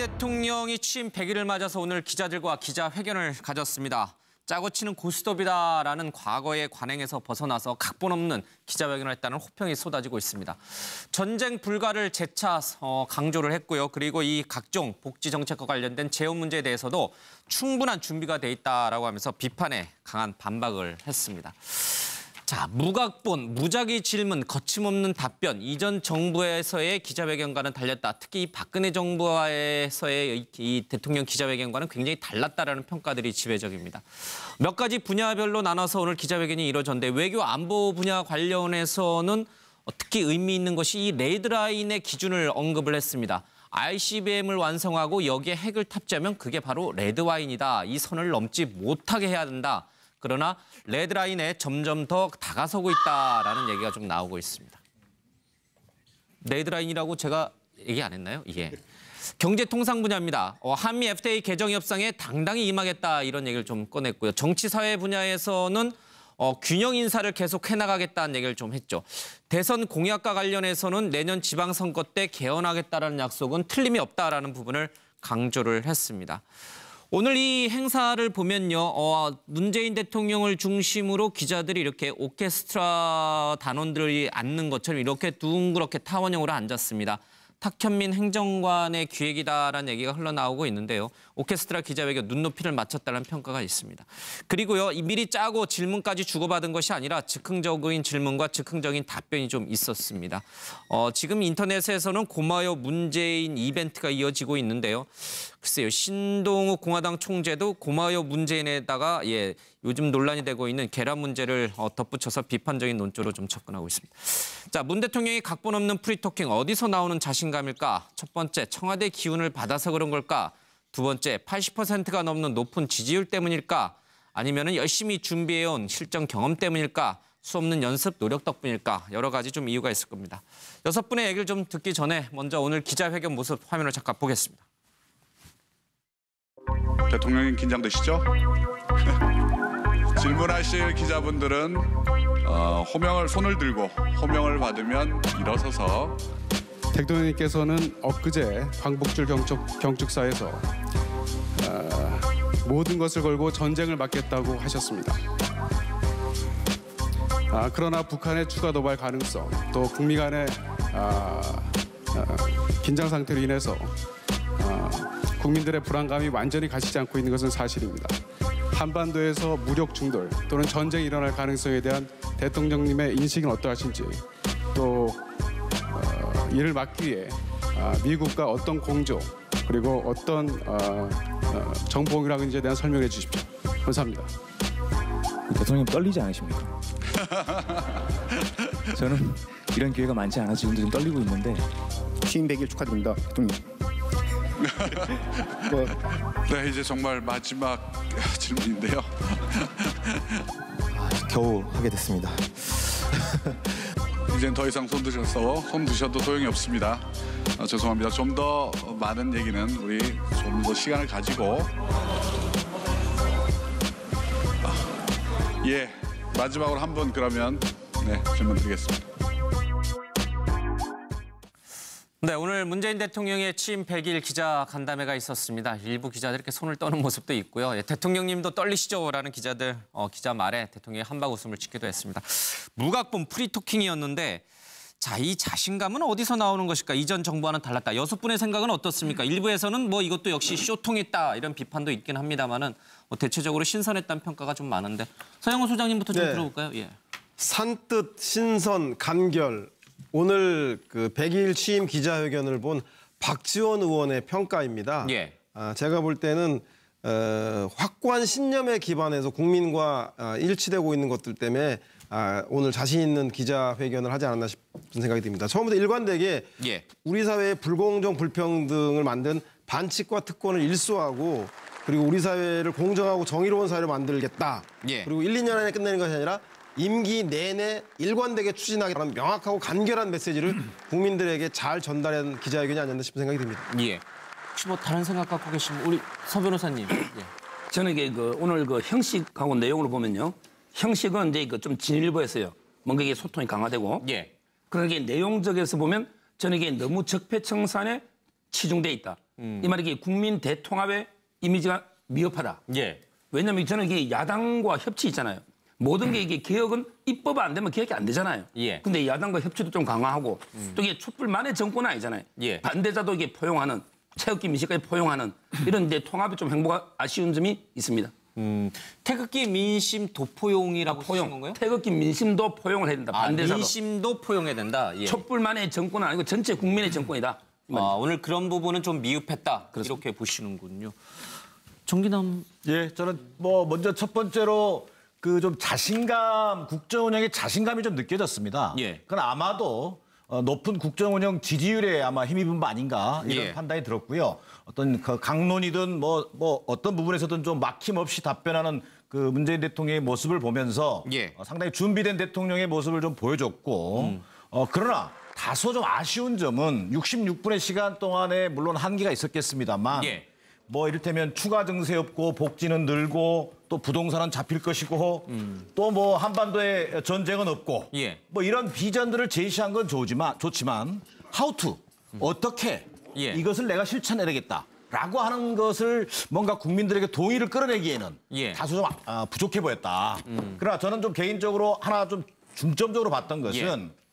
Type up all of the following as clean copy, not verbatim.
대통령이 취임 100일을 맞아서 오늘 기자들과 기자회견을 가졌습니다. 짜고 치는 고스톱이다라는 과거의 관행에서 벗어나서 각본 없는 기자회견을 했다는 호평이 쏟아지고 있습니다. 전쟁 불가를 재차 강조를 했고요. 그리고 이 각종 복지 정책과 관련된 재원 문제에 대해서도 충분한 준비가 돼 있다라고 하면서 비판에 강한 반박을 했습니다. 자, 무각본, 무작위 질문, 거침없는 답변. 이전 정부에서의 기자회견과는 달렸다. 특히 이 박근혜 정부에서의 이 대통령 기자회견과는 굉장히 달랐다라는 평가들이 지배적입니다. 몇 가지 분야별로 나눠서 오늘 기자회견이 이루어졌는데 외교 안보 분야 관련해서는 특히 의미 있는 것이 이 레드라인의 기준을 언급을 했습니다. ICBM을 완성하고 여기에 핵을 탑재하면 그게 바로 레드와인이다. 이 선을 넘지 못하게 해야 된다. 그러나 레드라인에 점점 더 다가서고 있다라는 얘기가 좀 나오고 있습니다. 레드라인이라고 제가 얘기 안 했나요? 예. 경제통상 분야입니다. 한미 FTA 개정 협상에 당당히 임하겠다 이런 얘기를 좀 꺼냈고요. 정치사회 분야에서는 균형 인사를 계속 해나가겠다는 얘기를 좀 했죠. 대선 공약과 관련해서는 내년 지방선거 때 개헌하겠다라는 약속은 틀림이 없다라는 부분을 강조를 했습니다. 오늘 이 행사를 보면요. 문재인 대통령을 중심으로 기자들이 이렇게 오케스트라 단원들이 앉는 것처럼 이렇게 둥그렇게 타원형으로 앉았습니다. 탁현민 행정관의 기획이다라는 얘기가 흘러나오고 있는데요. 오케스트라 기자회견 눈높이를 맞췄다는 평가가 있습니다. 그리고요. 미리 짜고 질문까지 주고받은 것이 아니라 즉흥적인 질문과 즉흥적인 답변이 좀 있었습니다. 지금 인터넷에서는 고마워요 문재인 이벤트가 이어지고 있는데요. 글쎄요. 신동욱 공화당 총재도 고마워요 문재인에다가 요즘 논란이 되고 있는 계란 문제를 덧붙여서 비판적인 논조로 좀 접근하고 있습니다. 자, 문 대통령이 각본 없는 프리토킹 어디서 나오는 자신감일까? 첫 번째, 청와대 기운을 받아서 그런 걸까? 두 번째, 80%가 넘는 높은 지지율 때문일까? 아니면 열심히 준비해온 실전 경험 때문일까? 수없는 연습, 노력 덕분일까? 여러 가지 좀 이유가 있을 겁니다. 여섯 분의 얘기를 좀 듣기 전에 먼저 오늘 기자회견 모습 화면을 잠깐 보겠습니다. 대통령님 긴장되시죠? 질문하실 기자분들은 호명을 들고 호명을 받으면 일어서서. 대통령님께서는 엊그제 광복절 경축사에서 모든 것을 걸고 전쟁을 막겠다고 하셨습니다. 그러나 북한의 추가 도발 가능성, 또 북미 간의 긴장 상태로 인해서 국민들의 불안감이 완전히 가시지 않고 있는 것은 사실입니다. 한반도에서 무력 충돌 또는 전쟁이 일어날 가능성에 대한 대통령님의 인식은 어떠하신지, 또 이를 막기 위해 미국과 어떤 공조 그리고 어떤 정보공유라든지에 대한 설명해 주십시오. 감사합니다. 대통령님 떨리지 않으십니까? 저는 이런 기회가 많지 않아서 지금도 좀 떨리고 있는데. 취임 100일 축하드립니다, 대통령. 네, 이제 정말 마지막 질문인데요. 겨우 하게 됐습니다. 이젠 더 이상 손 드셔도 소용이 없습니다. 죄송합니다. 좀 더 많은 얘기는 우리 좀 더 시간을 가지고 마지막으로 한 분 그러면 질문 드리겠습니다. 네, 오늘 문재인 대통령의 취임 100일 기자 간담회가 있었습니다. 일부 기자들 이렇게 손을 떠는 모습도 있고요. 대통령님도 떨리시죠라는 기자들 기자 말에 대통령이 한박 웃음을 짓기도 했습니다. 무각본 프리토킹이었는데, 자, 이 자신감은 어디서 나오는 것일까? 이전 정부와는 달랐다. 여섯 분의 생각은 어떻습니까? 일부에서는 이것도 역시 쇼통했다 이런 비판도 있긴 합니다만은 대체적으로 신선했다는 평가가 좀 많은데, 서영호 소장님부터 좀 들어볼까요? 예. 산뜻, 신선, 간결. 오늘 그 100일 취임 기자회견을 본 박지원 의원의 평가입니다. 예. 제가 볼 때는 확고한 신념에 기반해서 국민과 일치되고 있는 것들 때문에 오늘 자신 있는 기자회견을 하지 않았나 싶은 생각이 듭니다. 처음부터 일관되게 우리 사회의 불공정, 불평등을 만든 반칙과 특권을 일소하고, 그리고 우리 사회를 공정하고 정의로운 사회로 만들겠다. 그리고 1, 2년 안에 끝내는 것이 아니라 임기 내내 일관되게 추진하겠다는 명확하고 간결한 메시지를 국민들에게 잘 전달한 기자회견이 아니었나 싶은 생각이 듭니다. 예. 혹시 다른 생각 갖고 계시면 우리 서 변호사님. 저는 이게 오늘 형식하고 내용을 보면요, 형식은 이제 좀 진일보했어요. 뭔가 이게 소통이 강화되고. 그러나 이게 내용적에서 보면 저는 이게 너무 적폐청산에 치중돼 있다. 이 말이 이게 국민 대통합의 이미지가 미흡하다. 예. 왜냐하면 저는 이게 야당과 협치 있잖아요. 모든 게 이게 개혁은 입법 안 되면 개혁이 안 되잖아요. 예. 근데 야당과 협치도 좀 강화하고 또 이게 촛불만의 정권은 아니잖아요. 예. 반대자도 이게 포용하는 태극기 민심까지 포용하는 이런 이제 통합이 좀 행보가 아쉬운 점이 있습니다. 태극기 민심 도포용이라고 쓰신 건가요? 태극기 민심도 포용을 해야 된다. 반대자도. 민심도 포용해야 된다. 예. 촛불만의 정권은 아니고 전체 국민의 정권이다. 오늘 그런 부분은 좀 미흡했다. 이렇게 보시는군요. 정기남. 예, 저는 뭐 먼저 첫 번째로 그 좀 자신감, 국정 운영의 자신감이 좀 느껴졌습니다. 예. 그건 아마도 높은 국정 운영 지지율에 아마 힘입은 바 아닌가 이런 예. 판단이 들었고요. 어떤 그 강론이든 뭐 어떤 부분에서든 좀 막힘없이 답변하는 그 문재인 대통령의 모습을 보면서 예. 상당히 준비된 대통령의 모습을 좀 보여줬고 그러나 다소 좀 아쉬운 점은 66분의 시간 동안에 물론 한계가 있었겠습니다만 예. 뭐 이를테면 추가 증세 없고 복지는 늘고 또 부동산은 잡힐 것이고 또 뭐 한반도에 전쟁은 없고 예. 뭐 이런 비전들을 제시한 건 좋지만 how to 어떻게 예. 이것을 내가 실천해내겠다라고 하는 것을 뭔가 국민들에게 동의를 끌어내기에는 예. 다소 좀 부족해 보였다. 그러나 저는 좀 개인적으로 하나 좀 중점적으로 봤던 것은 예.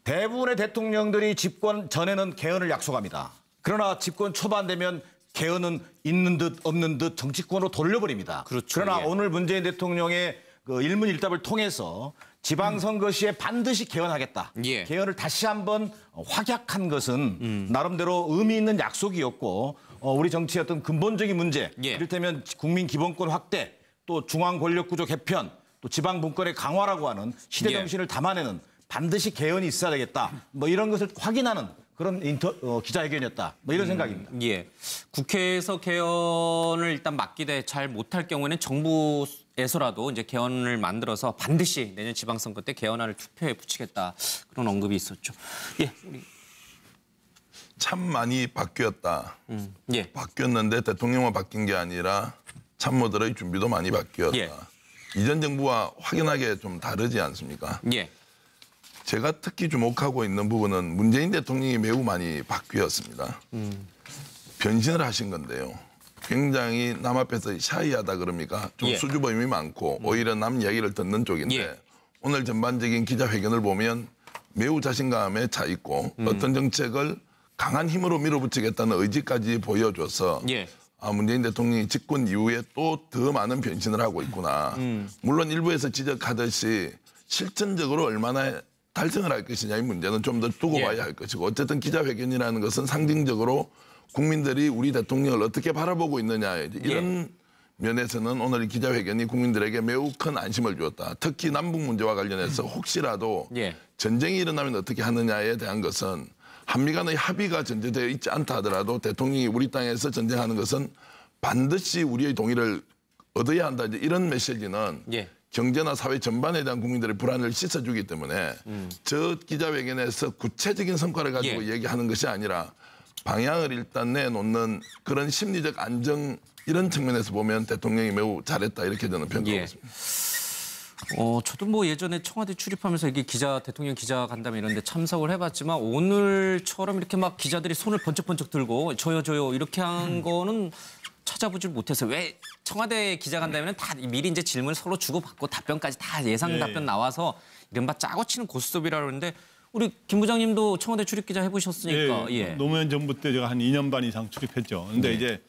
대부분의 대통령들이 집권 전에는 개헌을 약속합니다. 그러나 집권 초반 되면 개헌은 있는 듯 없는 듯 정치권으로 돌려버립니다. 그렇죠. 그러나 예. 오늘 문재인 대통령의 그 일문일답을 통해서 지방선거 시에 반드시 개헌하겠다. 예. 개헌을 다시 한번 확약한 것은 나름대로 의미 있는 약속이었고 우리 정치의 어떤 근본적인 문제, 예. 이를테면 국민 기본권 확대, 또 중앙 권력구조 개편, 또 지방 분권의 강화라고 하는 시대 예. 정신을 담아내는 반드시 개헌이 있어야 되겠다. 뭐 이런 것을 확인하는 그런 기자회견이었다. 뭐 이런 생각입니다. 예. 국회에서 개헌을 일단 막기대 잘 못할 경우에는 정부에서라도 이제 개헌을 만들어서 반드시 내년 지방선거 때 개헌안을 투표에 붙이겠다. 그런 언급이 있었죠. 예. 참 많이 바뀌었다. 예. 바뀌었는데 대통령만 바뀐 게 아니라 참모들의 준비도 많이 바뀌었다. 예. 이전 정부와 확연하게 좀 다르지 않습니까? 예. 제가 특히 주목하고 있는 부분은 문재인 대통령이 매우 많이 바뀌었습니다. 변신을 하신 건데요. 굉장히 남 앞에서 샤이하다 그럽니까? 좀 예. 수줍음이 많고 오히려 남 이야기를 듣는 쪽인데 예. 오늘 전반적인 기자회견을 보면 매우 자신감에 차 있고 어떤 정책을 강한 힘으로 밀어붙이겠다는 의지까지 보여줘서 예. 문재인 대통령이 집권 이후에 또 더 많은 변신을 하고 있구나. 물론 일부에서 지적하듯이 실천적으로 얼마나 달성을 할 것이냐의 문제는 좀 더 두고 예. 봐야 할 것이고 어쨌든 기자회견이라는 것은 상징적으로 국민들이 우리 대통령을 어떻게 바라보고 있느냐 이런 면에서는 오늘 이 기자회견이 국민들에게 매우 큰 안심을 주었다. 특히 남북 문제와 관련해서 혹시라도 예. 전쟁이 일어나면 어떻게 하느냐에 대한 것은 한미 간의 합의가 전제되어 있지 않다 하더라도 대통령이 우리 땅에서 전쟁하는 것은 반드시 우리의 동의를 얻어야 한다. 이제 이런 메시지는 예. 경제나 사회 전반에 대한 국민들의 불안을 씻어주기 때문에 저 기자회견에서 구체적인 성과를 가지고 예. 얘기하는 것이 아니라 방향을 일단 내놓는 그런 심리적 안정 이런 측면에서 보면 대통령이 매우 잘했다 이렇게 저는 평가하고 예. 있습니다. 저도 뭐 예전에 청와대 출입하면서 이게 대통령 기자 간담회 이런 데 참석을 해봤지만 오늘처럼 이렇게 막 기자들이 손을 번쩍번쩍 들고 저요 이렇게 한 거는 찾아보질 못해서 왜 청와대 기자간담회는 다 미리 이제 질문을 서로 주고받고 답변까지 다 예상 답변 나와서 이른바 짜고 치는 고스톱이라고 그러는데 우리 김 부장님도 청와대 출입기자 해보셨으니까 노무현 정부 때 제가 한 2년 반 이상 출입했죠. 근데 이제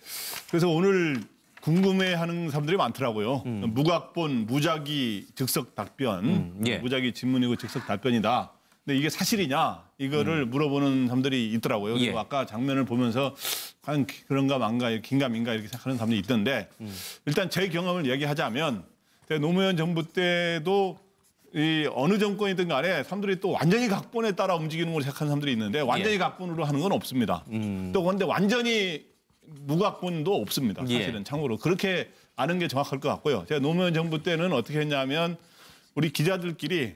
그래서 오늘 궁금해하는 사람들이 많더라고요. 무각본, 무작위, 즉석 답변, 무작위 질문이고 즉석 답변이다. 근데 이게 사실이냐 이거를 물어보는 사람들이 있더라고요. 그리고 아까 장면을 보면서 과연 그런가 만가 긴가민가 이렇게 생각하는 사람들이 있던데 일단 제 경험을 얘기하자면 노무현 정부 때도 이 어느 정권이든 간에 사람들이 또 완전히 각본에 따라 움직이는 걸 생각하는 사람들이 있는데 완전히 각본으로 하는 건 없습니다. 또 그런데 완전히 무각본도 없습니다. 사실은 참고로 그렇게 아는 게 정확할 것 같고요. 제가 노무현 정부 때는 어떻게 했냐면 우리 기자들끼리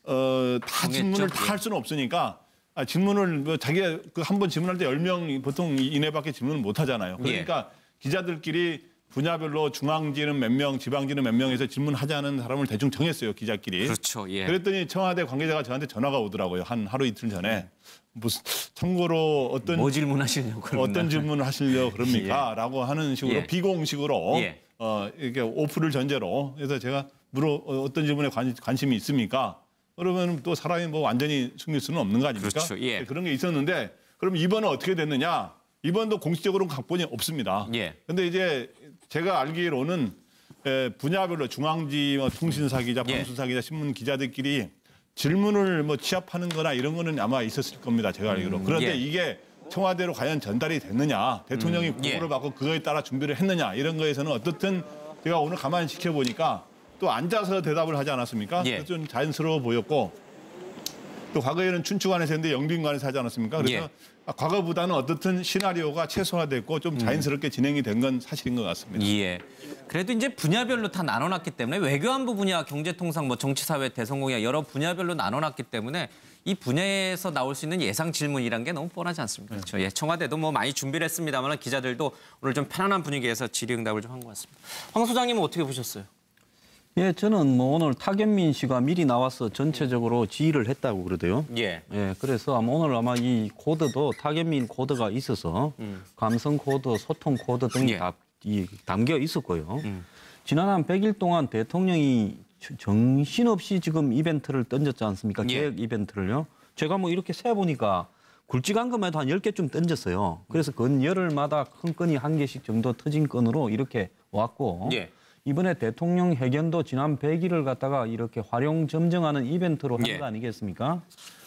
다 질문을 다 할 수는 없으니까 질문을 뭐 자기가 그 한 번 질문할 때 10명 보통 이내밖에 질문을 못 하잖아요. 그러니까 기자들끼리 분야별로 중앙지는 몇 명, 지방지는 몇 명에서 질문하자는 사람을 대충 정했어요, 기자끼리. 그렇죠. 예. 그랬더니 청와대 관계자가 저한테 전화가 오더라고요. 한 하루 이틀 전에. 무슨 참고로 어떤 뭐 질문하시려고 어떤 질문을 하시려고 그럽니까? 예. 라고 하는 식으로 예. 비공식으로 예. 이렇게 오프를 전제로 그래서 제가 어떤 질문에 관심이 있습니까? 그러면 또 사람이 뭐 완전히 숨길 수는 없는 거 아닙니까? 그렇죠. 예. 그런 게 있었는데 그럼 이번은 어떻게 됐느냐? 이번도 공식적으로는 각본이 없습니다. 예. 근데 이제 제가 알기로는 분야별로 중앙지 통신사 기자, 방송사 기자, 신문 기자들끼리 질문을 뭐 취합하는 거나 이런 거는 아마 있었을 겁니다. 제가 알기로. 그런데 예. 이게 청와대로 과연 전달이 됐느냐, 대통령이 보고를 받고 그거에 따라 준비를 했느냐 이런 거에서는 어떻든 제가 오늘 가만히 지켜보니까 또 앉아서 대답을 하지 않았습니까? 예. 좀 자연스러워 보였고 또 과거에는 춘추관에서 했는데 영빈관에서 하지 않았습니까? 그래서 예. 과거보다는 어떻든 시나리오가 최소화됐고 좀 자연스럽게 진행이 된 건 사실인 것 같습니다. 예. 그래도 이제 분야별로 다 나눠놨기 때문에 외교안보 분야, 경제통상, 뭐 정치사회, 대성공약 여러 분야별로 나눠놨기 때문에 이 분야에서 나올 수 있는 예상 질문이란 게 너무 뻔하지 않습니까? 그렇죠. 예. 청와대도 뭐 많이 준비를 했습니다만 기자들도 오늘 좀 편안한 분위기에서 질의응답을 좀 한 것 같습니다. 황 소장님은 어떻게 보셨어요? 예, 저는 뭐 오늘 타견민 씨가 미리 나와서 전체적으로 지휘를 했다고 그러대요. 예. 예, 그래서 오늘 아마 이 코드도 타견민 코드가 있어서 감성 코드, 소통 코드 등이 예. 다 담겨 있었고요. 지난 한 100일 동안 대통령이 정신없이 지금 이벤트를 던졌지 않습니까? 예. 계획 이벤트를요. 제가 뭐 이렇게 세보니까 굵직한 것만 해도 한 10개쯤 던졌어요. 그래서 건 열흘마다 큰 건이 한 개씩 정도 터진 건으로 이렇게 왔고 예. 이번에 대통령 회견도 지난 100일을 갖다가 이렇게 활용 점정하는 이벤트로 한 거 예. 아니겠습니까?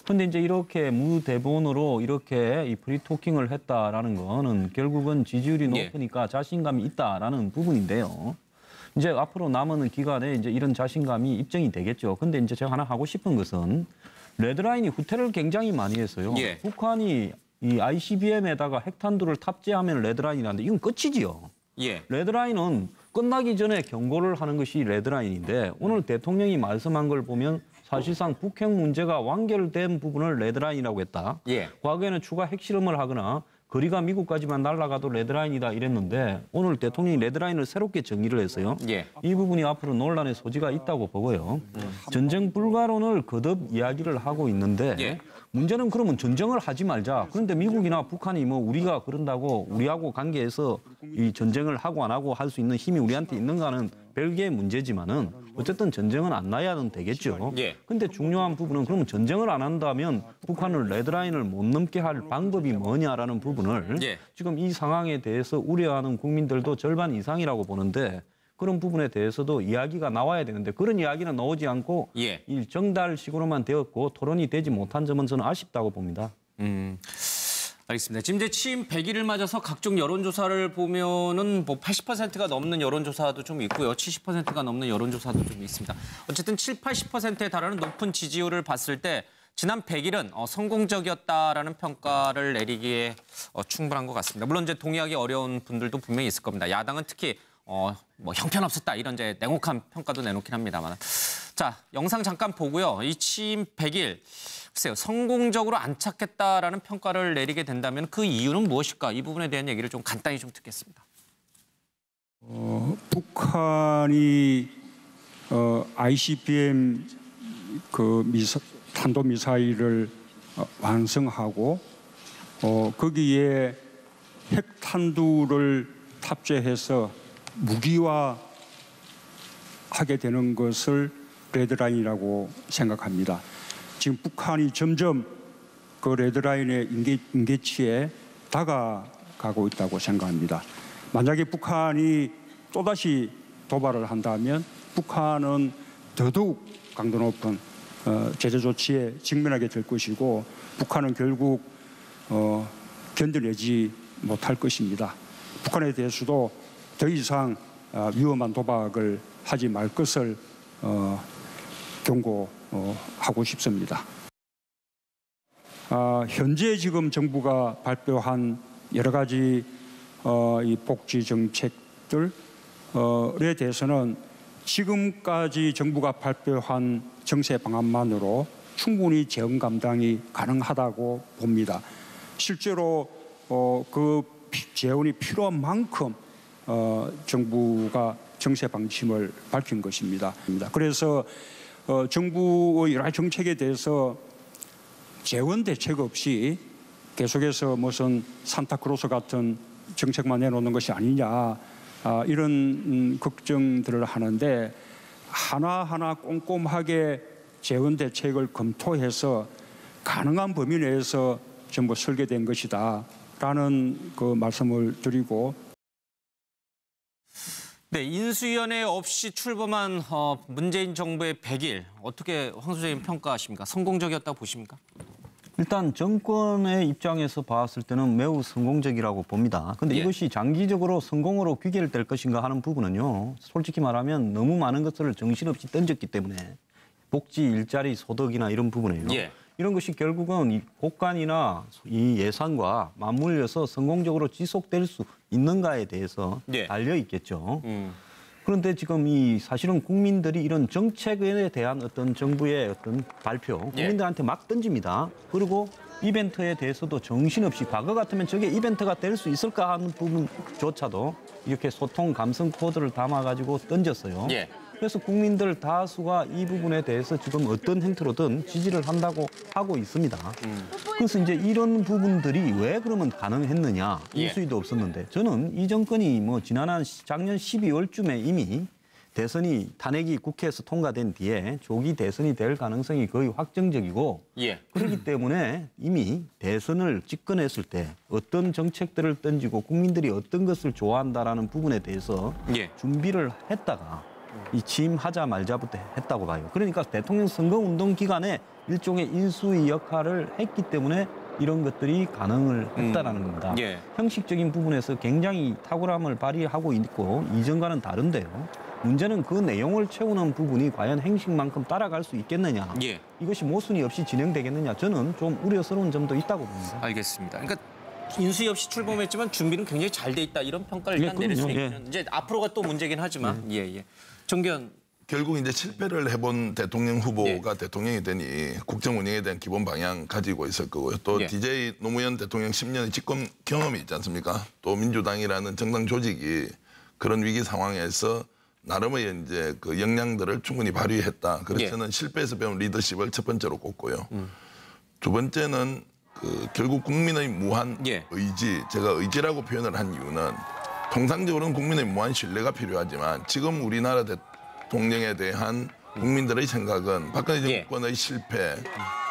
근데 이제 이렇게 무대본으로 이렇게 이 프리토킹을 했다라는 거는 결국은 지지율이 예. 높으니까 자신감이 있다라는 부분인데요. 이제 앞으로 남은 기간에 이제 이런 자신감이 입증이 되겠죠. 근데 이제 제가 하나 하고 싶은 것은 레드라인이 후퇴를 굉장히 많이 했어요. 예. 북한이 이 ICBM에다가 핵탄두를 탑재하면 레드라인이라는데 이건 끝이지요. 예. 레드라인은 끝나기 전에 경고를 하는 것이 레드라인인데 오늘 대통령이 말씀한 걸 보면 사실상 북핵 문제가 완결된 부분을 레드라인이라고 했다. 예. 과거에는 추가 핵실험을 하거나 거리가 미국까지만 날아가도 레드라인이다 이랬는데 오늘 대통령이 레드라인을 새롭게 정의를 했어요. 예. 이 부분이 앞으로 논란의 소지가 있다고 보고요. 전쟁 불가론을 거듭 이야기를 하고 있는데 예. 문제는 그러면 전쟁을 하지 말자. 그런데 미국이나 북한이 뭐 우리가 그런다고 우리하고 관계에서 이 전쟁을 하고 안 하고 할 수 있는 힘이 우리한테 있는가는 별개의 문제지만은 어쨌든 전쟁은 안 나야는 되겠죠. 예. 근데 중요한 부분은 그러면 전쟁을 안 한다면 북한을 레드라인을 못 넘게 할 방법이 뭐냐라는 부분을 예. 지금 이 상황에 대해서 우려하는 국민들도 절반 이상이라고 보는데 그런 부분에 대해서도 이야기가 나와야 되는데 그런 이야기는 나오지 않고 예. 이 정달식으로만 되었고 토론이 되지 못한 점은 저는 아쉽다고 봅니다. 알겠습니다. 지금 이제 취임 100일을 맞아서 각종 여론조사를 보면은 뭐 80%가 넘는 여론조사도 좀 있고요. 70%가 넘는 여론조사도 좀 있습니다. 어쨌든 7, 80%에 달하는 높은 지지율을 봤을 때 지난 100일은 성공적이었다라는 평가를 내리기에 충분한 것 같습니다. 물론 이제 동의하기 어려운 분들도 분명히 있을 겁니다. 야당은 특히 뭐 형편없었다 이런 이제 냉혹한 평가도 내놓긴 합니다만. 자, 영상 잠깐 보고요. 이 취임 100일 글쎄요, 성공적으로 안착했다라는 평가를 내리게 된다면 그 이유는 무엇일까? 이 부분에 대한 얘기를 좀 간단히 좀 듣겠습니다. 북한이 ICBM 그 탄도 미사일을 완성하고 거기에 핵탄두를 탑재해서 무기화하게 되는 것을 레드라인이라고 생각합니다. 지금 북한이 점점 그 레드라인의 임계치에 다가가고 있다고 생각합니다. 만약에 북한이 또다시 도발을 한다면 북한은 더더욱 강도 높은 제재 조치에 직면하게 될 것이고 북한은 결국 견뎌내지 못할 것입니다. 북한에 대해서도 더 이상 위험한 도박을 하지 말 것을 경고하고 싶습니다. 현재 지금 정부가 발표한 여러 가지 이 복지 정책들에 대해서는 지금까지 정부가 발표한 정세 방안만으로 충분히 재원 감당이 가능하다고 봅니다. 실제로 그 재원이 필요한 만큼 정부가 정세 방침을 밝힌 것입니다. 그래서 정부의 여러 가지 정책에 대해서 재원 대책 없이 계속해서 무슨 산타크로스 같은 정책만 내놓는 것이 아니냐 이런 걱정들을 하는데 하나하나 꼼꼼하게 재원 대책을 검토해서 가능한 범위 내에서 전부 설계된 것이다라는 그 말씀을 드리고. 네, 인수위원회 없이 출범한 문재인 정부의 100일 어떻게 황 소장님 평가하십니까? 성공적이었다고 보십니까? 일단 정권의 입장에서 봤을 때는 매우 성공적이라고 봅니다. 그런데 이것이 장기적으로 성공으로 귀결될 것인가 하는 부분은요. 솔직히 말하면 너무 많은 것을 정신없이 던졌기 때문에 복지, 일자리, 소득이나 이런 부분에요. 이런 것이 결국은 이 국간이나 이 예산과 맞물려서 성공적으로 지속될 수 있는가에 대해서 달려 있겠죠. 그런데 지금 이 사실은 국민들이 이런 정책에 대한 어떤 정부의 어떤 발표, 국민들한테 막 던집니다. 그리고 이벤트에 대해서도 정신없이 과거 같으면 저게 이벤트가 될 수 있을까 하는 부분조차도 이렇게 소통 감성 코드를 담아가지고 던졌어요. 그래서 국민들 다수가 이 부분에 대해서 지금 어떤 형태로든 지지를 한다고 하고 있습니다. 그래서 이제 이런 부분들이 왜 그러면 가능했느냐, 인수위도 없었는데 저는 이 정권이 뭐 지난 작년 12월쯤에 이미 대선이 탄핵이 국회에서 통과된 뒤에 조기 대선이 될 가능성이 거의 확정적이고 그렇기 때문에 이미 대선을 집권했을 때 어떤 정책들을 던지고 국민들이 어떤 것을 좋아한다라는 부분에 대해서 준비를 했다가 이 취임하자 말자부터 했다고 봐요. 그러니까 대통령 선거운동 기간에 일종의 인수위 역할을 했기 때문에 이런 것들이 가능을 했다라는 겁니다. 형식적인 부분에서 굉장히 탁월함을 발휘하고 있고 이전과는 다른데요. 문제는 그 내용을 채우는 부분이 과연 행식만큼 따라갈 수 있겠느냐. 이것이 모순이 없이 진행되겠느냐. 저는 좀 우려스러운 점도 있다고 봅니다. 알겠습니다. 그러니까 인수위 없이 출범했지만 준비는 굉장히 잘 돼 있다. 이런 평가를 일단 내릴 수 있는. 이제 앞으로가 또 문제긴 하지만. 정기현. 결국 이제 실패를 해본 대통령 후보가 대통령이 되니 국정 운영에 대한 기본 방향 가지고 있을 거고요. 또 DJ 노무현 대통령 10년의 집권 경험이 있지 않습니까? 또 민주당이라는 정당 조직이 그런 위기 상황에서 나름의 이제 그 역량들을 충분히 발휘했다. 그래서 저는 실패에서 배운 리더십을 첫 번째로 꼽고요. 두 번째는 그 결국 국민의 무한 의지, 제가 의지라고 표현을 한 이유는 통상적으로는 국민의 무한 신뢰가 필요하지만 지금 우리나라 대통령에 대한 국민들의 생각은 박근혜 정권의 실패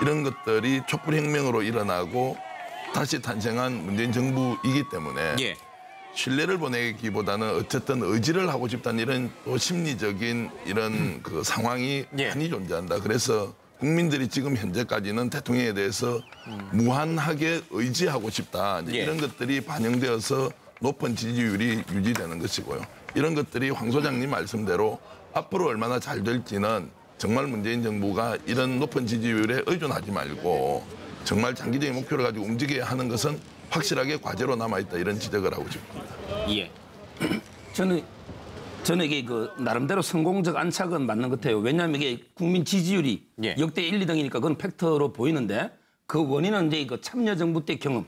이런 것들이 촛불혁명으로 일어나고 다시 탄생한 문재인 정부이기 때문에 신뢰를 보내기보다는 어쨌든 의지를 하고 싶다는 이런 또 심리적인 이런 그 상황이 많이 존재한다. 그래서 국민들이 지금 현재까지는 대통령에 대해서 무한하게 의지하고 싶다. 이런 것들이 반영되어서 높은 지지율이 유지되는 것이고요. 이런 것들이 황 소장님 말씀대로 앞으로 얼마나 잘 될지는 정말 문재인 정부가 이런 높은 지지율에 의존하지 말고 정말 장기적인 목표를 가지고 움직여야 하는 것은 확실하게 과제로 남아있다. 이런 지적을 하고 싶습니다. 저는 이게 그 나름대로 성공적 안착은 맞는 것 같아요. 왜냐하면 이게 국민 지지율이 역대 1, 2등이니까 그건 팩터로 보이는데 그 원인은 이제 그 참여정부 때 경험.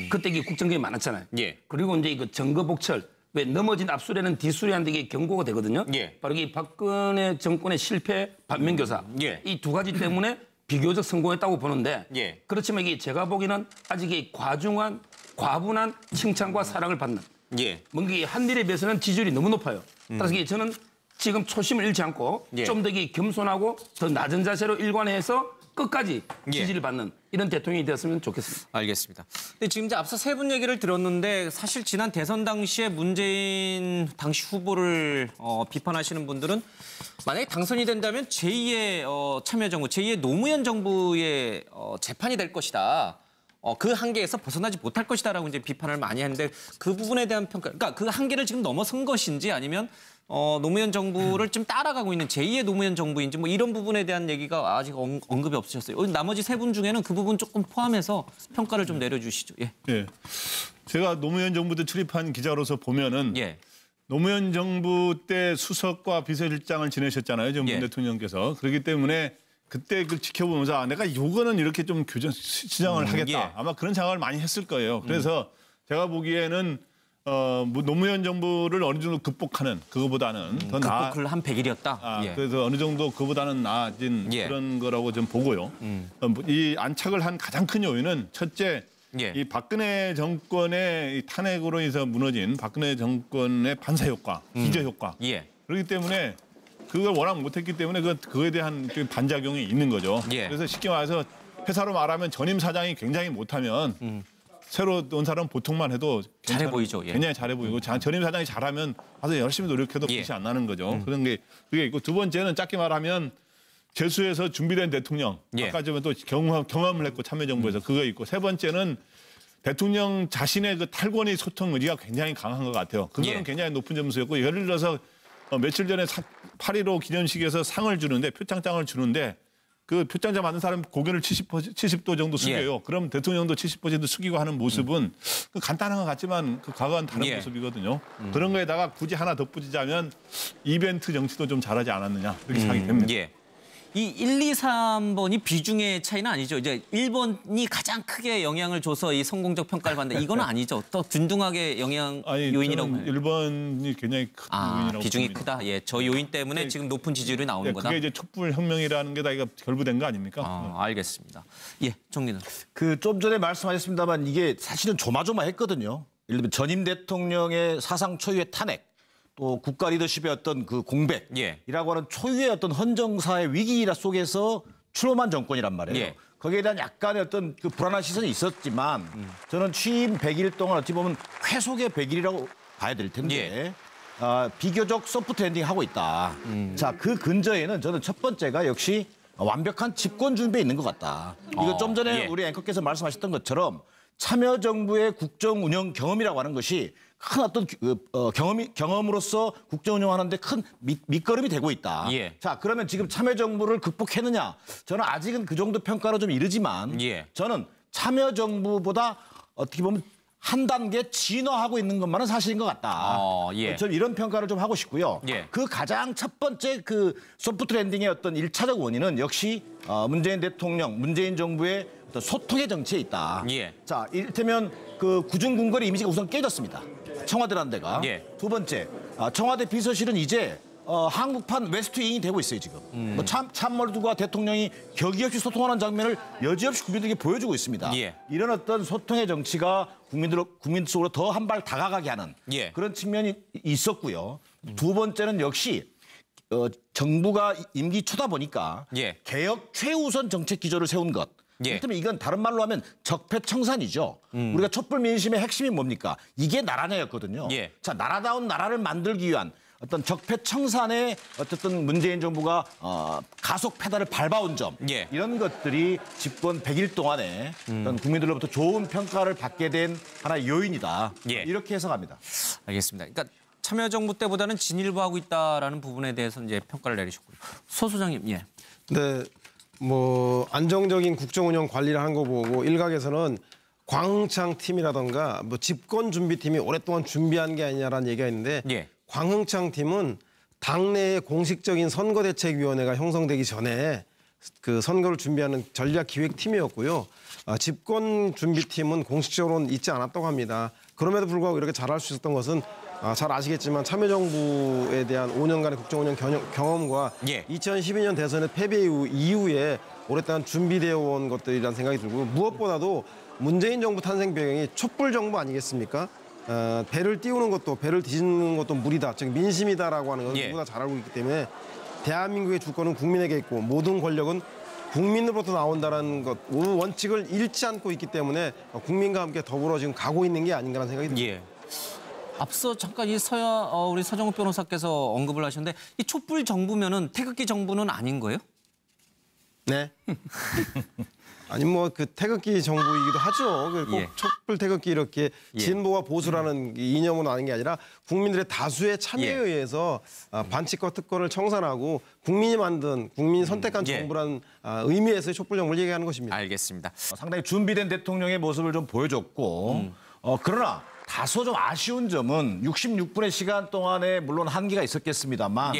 그때 이게 국정경이 많았잖아요. 그리고 이제 그 정거복철. 왜 넘어진 앞술에는 뒷술이한테 이게 경고가 되거든요. 바로 이 박근혜 정권의 실패, 반면교사. 이 두 가지 때문에 비교적 성공했다고 보는데 그렇지만 이게 제가 보기에는 아직 이 과분한 칭찬과 사랑을 받는 뭔가 한 일에 비해서는 지지율이 너무 높아요. 따라서 저는 지금 초심을 잃지 않고 좀 더 겸손하고 더 낮은 자세로 일관해서 끝까지 지지를 받는 이런 대통령이 되었으면 좋겠습니다. 알겠습니다. 근데 지금 이제 앞서 세 분 얘기를 들었는데 사실 지난 대선 당시에 문재인 당시 후보를 비판하시는 분들은 만약에 당선이 된다면 제2의 참여정부, 제2의 노무현 정부의 재판이 될 것이다. 그 한계에서 벗어나지 못할 것이다라고 이제 비판을 많이 했는데 그 부분에 대한 평가, 그러니까 그 한계를 지금 넘어선 것인지 아니면 노무현 정부를 좀 따라가고 있는 제2의 노무현 정부인지 뭐 이런 부분에 대한 얘기가 아직 언급이 없으셨어요. 나머지 세 분 중에는 그 부분 조금 포함해서 평가를 좀 내려주시죠. 제가 노무현 정부 때 출입한 기자로서 보면은 노무현 정부 때 수석과 비서실장을 지내셨잖아요. 문 대통령께서. 그렇기 때문에 그때 그걸 지켜보면서 내가 이거는 이렇게 좀 시정을 하겠다. 아마 그런 생각을 많이 했을 거예요. 그래서 제가 보기에는 노무현 정부를 어느 정도 극복하는 그거보다는 더 나아. 극복을 한 100일이었다. 그래서 어느 정도 그보다는 나아진 그런 거라고 좀 보고요. 이 안착을 한 가장 큰 요인은 첫째. 이 박근혜 정권의 이 탄핵으로 인해서 무너진 박근혜 정권의 반사 효과, 기저 효과. 그렇기 때문에 그걸 워낙 못했기 때문에 그거에 대한 반작용이 있는 거죠. 그래서 쉽게 말해서 회사로 말하면 전임 사장이 굉장히 못하면 새로 온 사람 보통만 해도 잘해 보이죠. 굉장히 잘해 보이고 전임 사장이 잘하면 아주 열심히 노력해도 빛이 안 나는 거죠. 그런 게 그게 있고 두 번째는 짧게 말하면 재수해서 준비된 대통령. 아까 전에 또 경험을 했고 참여정부에서 그거 있고 세 번째는 대통령 자신의 그 탈권위 소통 의지가 굉장히 강한 것 같아요. 그거는 굉장히 높은 점수였고 예를 들어서 며칠 전에 8.15 기념식에서 상을 주는데 표창장을 주는데 그 표창장 받는 사람 고개를 70도 정도 숙여요. 그럼 대통령도 70% 숙이고 하는 모습은 그 간단한 것 같지만 그 과거와는 다른 모습이거든요. 그런 거에다가 굳이 하나 덧붙이자면 이벤트 정치도 좀 잘하지 않았느냐 그렇게 생각이 됩니다. 이 1, 2, 3번이 비중의 차이는 아니죠. 이제 1번이 가장 크게 영향을 줘서 이 성공적 평가를 받는데 이건 아니죠. 또 균등하게 요인이라고. 1번이 굉장히 큰 요인이라고 비중이 봅니다. 크다. 저 요인 때문에 지금 높은 지지율이 나오는 거다. 그게 이제 촛불 혁명이라는 게 다 이거 결부된 거 아닙니까? 알겠습니다. 정리는. 좀 전에 말씀하셨습니다만 이게 사실은 조마조마했거든요. 예를 들면 전임 대통령의 사상 초유의 탄핵. 또 국가 리더십의 어떤 그 공백이라고 하는 초유의 어떤 헌정사의 위기 속에서 출범한 정권이란 말이에요. 거기에 대한 약간의 어떤 그 불안한 시선이 있었지만 저는 취임 100일 동안 어찌 보면 회속의 100일이라고 봐야 될 텐데 비교적 소프트 엔딩 하고 있다. 자, 그 근저에는 저는 첫 번째가 역시 완벽한 집권 준비에 있는 것 같다. 이거 좀 전에 우리 앵커께서 말씀하셨던 것처럼 참여정부의 국정 운영 경험이라고 하는 것이 큰 어떤 경험으로서 국정 운영하는데 큰 밑거름이 되고 있다. 자, 그러면 지금 참여정부를 극복했느냐? 저는 아직은 그 정도 평가로 좀 이르지만 저는 참여정부보다 어떻게 보면 한 단계 진화하고 있는 것만은 사실인 것 같다. 저는 이런 평가를 좀 하고 싶고요. 그 가장 첫 번째 그 소프트 랜딩의 어떤 1차적 원인은 역시 문재인 대통령, 문재인 정부의 어떤 소통의 정치에 있다. 자, 이를테면 그 구중궁궐의 이미지가 우선 깨졌습니다. 청와대라는 데가. 두 번째, 청와대 비서실은 이제 한국판 웨스트윙이 되고 있어요, 지금. 뭐 참모들과 대통령이 격이 없이 소통하는 장면을 여지없이 국민들에게 보여주고 있습니다. 이런 어떤 소통의 정치가 국민들 속으로 더 한 발 다가가게 하는 그런 측면이 있었고요. 두 번째는 역시 정부가 임기 초다 보니까 개혁 최우선 정책 기조를 세운 것. 그렇다면 이건 다른 말로 하면 적폐청산이죠. 우리가 촛불 민심의 핵심이 뭡니까? 이게 나라냐였거든요. 자, 나라다운 나라를 만들기 위한 어떤 적폐청산에 어쨌든 문재인 정부가 가속 페달을 밟아온 점 이런 것들이 집권 100일 동안에 어떤 국민들로부터 좋은 평가를 받게 된 하나의 요인이다. 이렇게 해석합니다. 알겠습니다. 그러니까 참여정부 때보다는 진일보하고 있다라는 부분에 대해서 이제 평가를 내리셨고요. 소 소장님, 네, 뭐 안정적인 국정 운영 관리를 한 거 보고 일각에서는 광흥창 팀이라던가 뭐 집권 준비팀이 오랫동안 준비한 게 아니냐라는 얘기가 있는데 광흥창 팀은 당내의 공식적인 선거대책위원회가 형성되기 전에 그 선거를 준비하는 전략기획팀이었고요. 집권 준비팀은 공식적으로는 있지 않았다고 합니다. 그럼에도 불구하고 이렇게 잘할 수 있었던 것은 잘 아시겠지만 참여정부에 대한 5년간의 국정운영 경험과 2012년 대선의 패배 이후에 오랫동안 준비되어 온 것들이라는 생각이 들고 무엇보다도 문재인 정부 탄생 배경이 촛불 정부 아니겠습니까? 배를 띄우는 것도 배를 뒤집는 것도 무리다. 즉 민심이다라고 하는 건 누구나 잘 알고 있기 때문에 대한민국의 주권은 국민에게 있고 모든 권력은 국민으로부터 나온다는 것 원칙을 잃지 않고 있기 때문에 국민과 함께 더불어 지금 가고 있는 게 아닌가라는 생각이 듭니다. 앞서 잠깐 우리 서정욱 변호사께서 언급을 하셨는데 이 촛불 정부면은 태극기 정부는 아닌 거예요? 네. 아니 뭐 그 태극기 정부이기도 하죠. 꼭 촛불 태극기 이렇게 진보와 보수라는 이념으로 하는 게 아니라 국민들의 다수의 참여에 의해서 반칙과 특권을 청산하고 국민이 만든 국민이 선택한 정부라는 의미에서의 촛불 정부를 얘기하는 것입니다. 알겠습니다. 상당히 준비된 대통령의 모습을 좀 보여줬고 그러나 다소 좀 아쉬운 점은 66분의 시간 동안에 물론 한계가 있었겠습니다만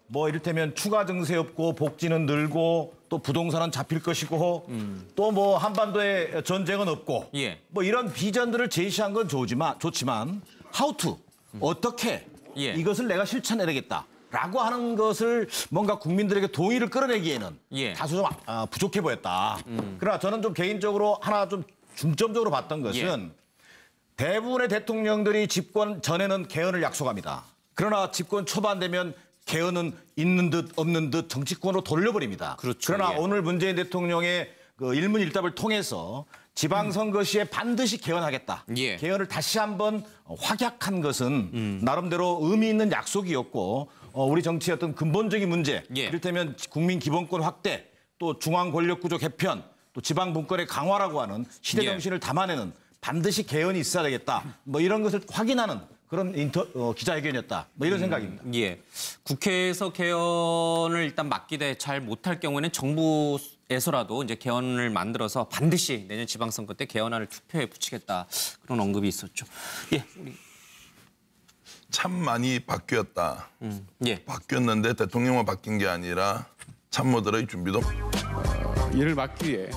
뭐 이를테면 추가 증세 없고 복지는 늘고 또 부동산은 잡힐 것이고 또 뭐 한반도에 전쟁은 없고 뭐 이런 비전들을 제시한 건 좋지만 how to 어떻게 이것을 내가 실천해야겠다라고 하는 것을 뭔가 국민들에게 동의를 끌어내기에는 다소 좀 부족해 보였다. 그러나 저는 좀 개인적으로 하나 좀 중점적으로 봤던 것은 대부분의 대통령들이 집권 전에는 개헌을 약속합니다. 그러나 집권 초반 되면 개헌은 있는 듯 없는 듯 정치권으로 돌려버립니다. 그러나 오늘 문재인 대통령의 그 일문일답을 통해서 지방선거 시에 반드시 개헌하겠다. 개헌을 다시 한번 확약한 것은 나름대로 의미 있는 약속이었고 우리 정치의 어떤 근본적인 문제, 이를테면 국민 기본권 확대, 또 중앙 권력구조 개편, 또 지방 분권의 강화라고 하는 시대 정신을 담아내는 반드시 개헌이 있어야 되겠다. 뭐 이런 것을 확인하는 그런 기자회견이었다. 뭐 이런 생각입니다. 국회에서 개헌을 일단 막기대 잘 못할 경우에는 정부에서라도 이제 개헌을 만들어서 반드시 내년 지방선거 때 개헌안을 투표에 붙이겠다. 그런 언급이 있었죠. 참 많이 바뀌었다. 바뀌었는데 대통령만 바뀐 게 아니라 참모들의 준비도. 이를 막기 위해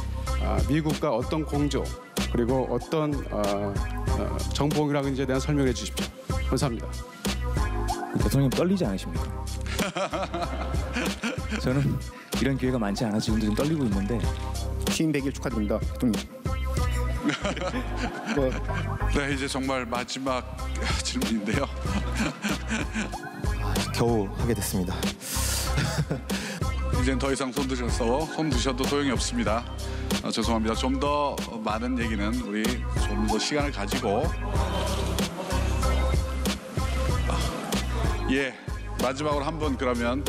미국과 어떤 공조 그리고 어떤 정보공유라는지에 대한 설명해 주십시오. 감사합니다. 대통령님 떨리지 않으십니까? 저는 이런 기회가 많지 않아서 지금도 좀 떨리고 있는데. 취임 100일 축하드립니다, 대통령. 네, 이제 정말 마지막 질문인데요. 겨우 하게 됐습니다. 이젠 더 이상 손 드셔도 소용이 없습니다. 죄송합니다. 좀 더 많은 얘기는 우리 좀 더 시간을 가지고 마지막으로 한 분 그러면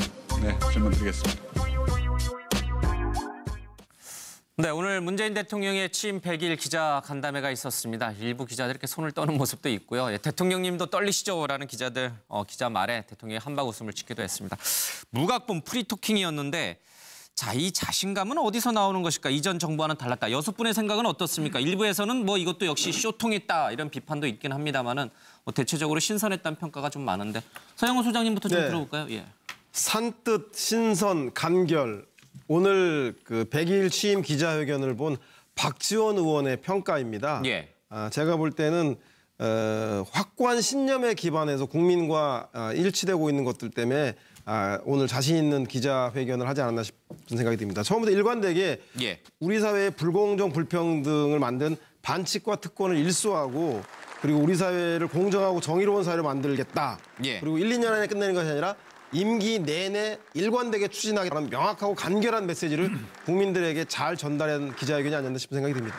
질문 드리겠습니다. 네, 오늘 문재인 대통령의 취임 100일 기자 간담회가 있었습니다. 일부 기자들 이렇게 손을 떠는 모습도 있고요. 대통령님도 떨리시죠라는 기자들 기자 말에 대통령이 한박 웃음을 짓기도 했습니다. 무각본 프리토킹이었는데 자, 이 자신감은 어디서 나오는 것일까? 이전 정부와는 달랐다. 6분의 생각은 어떻습니까? 일부에서는 뭐 이것도 역시 쇼통했다 이런 비판도 있긴 합니다만은 대체적으로 신선했다는 평가가 좀 많은데 서영호 소장님부터 좀 들어볼까요? 산뜻, 신선, 간결. 오늘 그 100일 취임 기자회견을 본 박지원 의원의 평가입니다. 제가 볼 때는 확고한 신념에 기반해서 국민과 일치되고 있는 것들 때문에 오늘 자신 있는 기자회견을 하지 않았나 싶은 생각이 듭니다. 처음부터 일관되게 우리 사회의 불공정, 불평등을 만든 반칙과 특권을 일소하고 그리고 우리 사회를 공정하고 정의로운 사회로 만들겠다. 그리고 1, 2년 안에 끝내는 것이 아니라 임기 내내 일관되게 추진하겠다는 명확하고 간결한 메시지를 국민들에게 잘 전달한 기자회견이 아니었나 싶은 생각이 듭니다.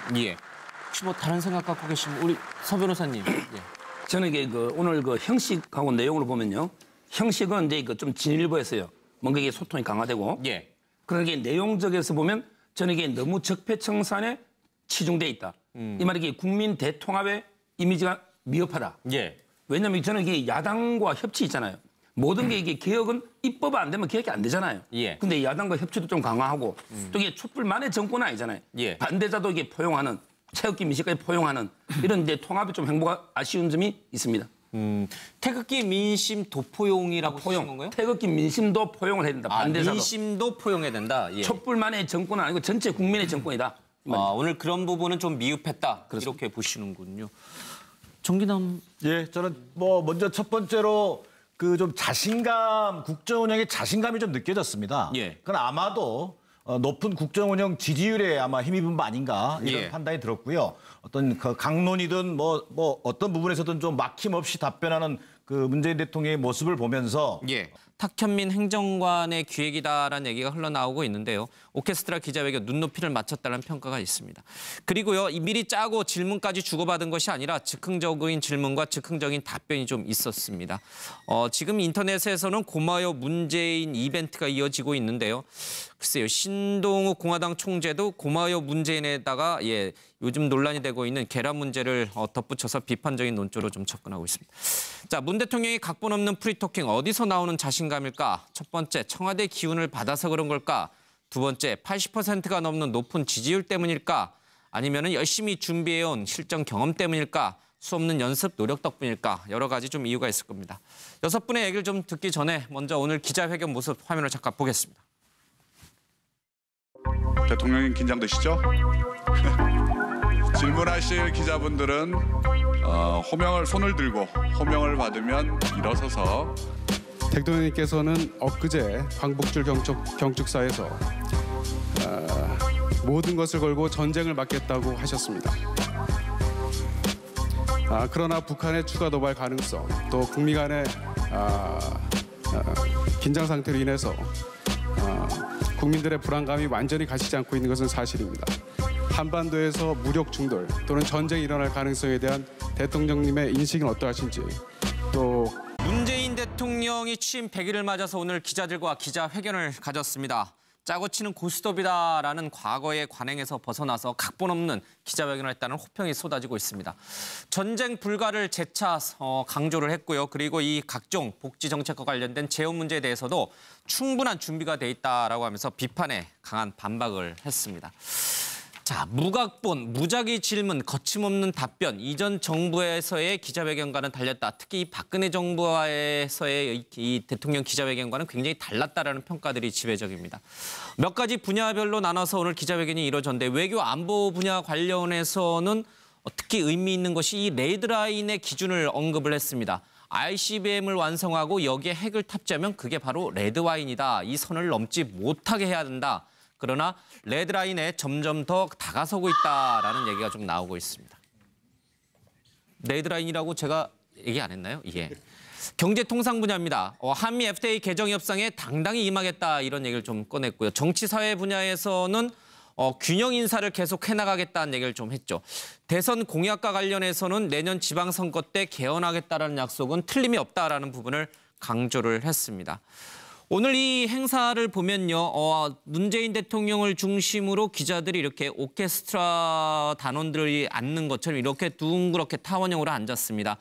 혹시 뭐 다른 생각 갖고 계시면 우리 서 변호사님. 저는 이게 오늘 형식하고 내용을 보면요. 형식은 이제 좀 진일보했어요. 뭔가 이게 소통이 강화되고. 그러나 이게 내용적에서 보면 저는 이게 너무 적폐청산에 치중돼 있다. 이 말이 이게 국민 대통합의 이미지가 미흡하다. 왜냐하면 저는 이게 야당과 협치 있잖아요. 모든 게 이게 개혁은 입법 안 되면 개혁이 안 되잖아요. 근데 야당과 협치도 좀 강화하고 또 이게 촛불만의 정권은 아니잖아요. 반대자도 이게 포용하는 태극기 민심까지 포용하는 이런 이제 통합이 좀 행보가 아쉬운 점이 있습니다. 태극기 민심 도포용이라고 쓰신 건가요? 태극기 민심도 포용을 해야 된다. 반대자도. 민심도 포용해야 된다. 촛불만의 정권은 아니고 전체 국민의 정권이다. 오늘 그런 부분은 좀 미흡했다. 이렇게 보시는군요. 정기남. 저는 먼저 첫 번째로 그 좀 자신감, 국정 운영의 자신감이 좀 느껴졌습니다. 그건 아마도 높은 국정 운영 지지율에 아마 힘입은 바 아닌가 이런 판단이 들었고요. 어떤 그 강론이든 뭐 어떤 부분에서든 좀 막힘없이 답변하는 그 문재인 대통령의 모습을 보면서 탁현민 행정관의 기획이다라는 얘기가 흘러나오고 있는데요. 오케스트라 기자회견 눈높이를 맞췄다는 평가가 있습니다. 그리고요, 미리 짜고 질문까지 주고받은 것이 아니라 즉흥적인 질문과 즉흥적인 답변이 좀 있었습니다. 지금 인터넷에서는 고마워요 문재인 이벤트가 이어지고 있는데요. 글쎄요, 신동욱 공화당 총재도 고마워요 문재인에다가 요즘 논란이 되고 있는 계란 문제를 덧붙여서 비판적인 논조로 좀 접근하고 있습니다. 자, 문 대통령이 각본 없는 프리토킹 어디서 나오는 자신감일까? 첫 번째, 청와대 기운을 받아서 그런 걸까? 두 번째, 80%가 넘는 높은 지지율 때문일까? 아니면 열심히 준비해온 실전 경험 때문일까? 수없는 연습, 노력 덕분일까? 여러 가지 좀 이유가 있을 겁니다. 6분의 얘기를 좀 듣기 전에 먼저 오늘 기자회견 모습 화면을 잠깐 보겠습니다. 대통령님 긴장되시죠? 질문하실 기자분들은 호명을 손을 들고 호명을 받으면 일어서서 대통령님께서는 엊그제 광복절 경축사에서 모든 것을 걸고 전쟁을 막겠다고 하셨습니다. 그러나 북한의 추가 도발 가능성, 또 북미 간의 긴장 상태로 인해서 국민들의 불안감이 완전히 가시지 않고 있는 것은 사실입니다. 한반도에서 무력 충돌 또는 전쟁이 일어날 가능성에 대한 대통령님의 인식은 어떠하신지, 또 문재인 대통령이 취임 100일을 맞아서 오늘 기자들과 기자회견을 가졌습니다. 짜고 치는 고스톱이다라는 과거의 관행에서 벗어나서 각본 없는 기자회견을 했다는 호평이 쏟아지고 있습니다. 전쟁 불가를 재차 강조를 했고요. 그리고 이 각종 복지 정책과 관련된 재원 문제에 대해서도 충분한 준비가 돼 있다라고 하면서 비판에 강한 반박을 했습니다. 자, 무각본, 무작위 질문, 거침없는 답변. 이전 정부에서의 기자회견과는 달렸다. 특히 박근혜 정부에서의 이 대통령 기자회견과는 굉장히 달랐다라는 평가들이 지배적입니다. 몇 가지 분야별로 나눠서 오늘 기자회견이 이루어졌는데 외교 안보 분야 관련해서는 특히 의미 있는 것이 이 레드라인의 기준을 언급을 했습니다. ICBM을 완성하고 여기에 핵을 탑재하면 그게 바로 레드와인이다. 이 선을 넘지 못하게 해야 된다. 그러나 레드라인에 점점 더 다가서고 있다라는 얘기가 좀 나오고 있습니다. 레드라인이라고 제가 얘기 안 했나요? 예. 경제통상 분야입니다. 한미 FTA 개정 협상에 당당히 임하겠다 이런 얘기를 좀 꺼냈고요. 정치 사회 분야에서는 균형 인사를 계속 해나가겠다는 얘기를 좀 했죠. 대선 공약과 관련해서는 내년 지방선거 때 개헌하겠다라는 약속은 틀림이 없다라는 부분을 강조를 했습니다. 오늘 이 행사를 보면요. 문재인 대통령을 중심으로 기자들이 이렇게 오케스트라 단원들이 앉는 것처럼 이렇게 둥그렇게 타원형으로 앉았습니다.